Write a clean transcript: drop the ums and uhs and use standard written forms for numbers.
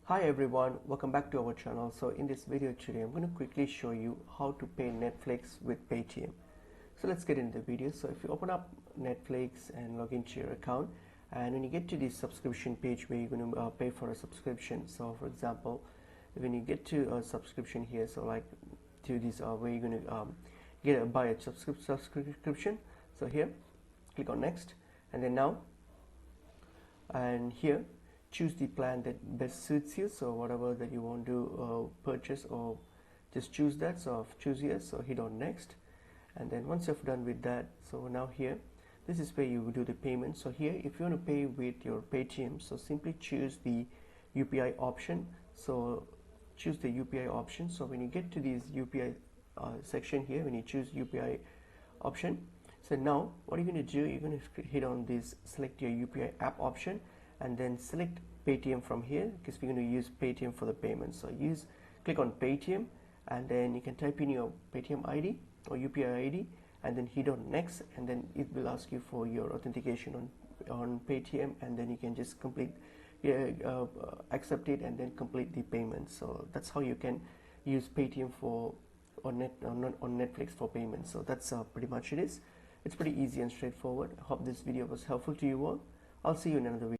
Hi everyone, welcome back to our channel. So in this video today I'm going to quickly show you how to pay Netflix with Paytm. So let's get into the video. So if you open up Netflix and log into your account, and when you get to this subscription page where you're going to pay for a subscription, so for example when you get to a subscription here, so like to this where you're going to buy a subscription, so here click on next, and then now and here choose the plan that best suits you, so whatever that you want to purchase, or just choose that. So choose yes, so hit on next, and then once you've done with that, so now here this is where you do the payment. So here if you want to pay with your Paytm, so simply choose the UPI option. So choose the UPI option. So when you get to this UPI section here, when you choose UPI option, so now what you're going to do, you're going to hit on this select your UPI app option, and then select Paytm from here, because we're going to use Paytm for the payment. So click on Paytm, and then you can type in your Paytm ID or UPI ID, and then hit on next, and then it will ask you for your authentication on Paytm, and then you can just accept it and then complete the payment. So that's how you can use Paytm on Netflix for payment. So that's pretty much it is. It's pretty easy and straightforward. I hope this video was helpful to you all. I'll see you in another video.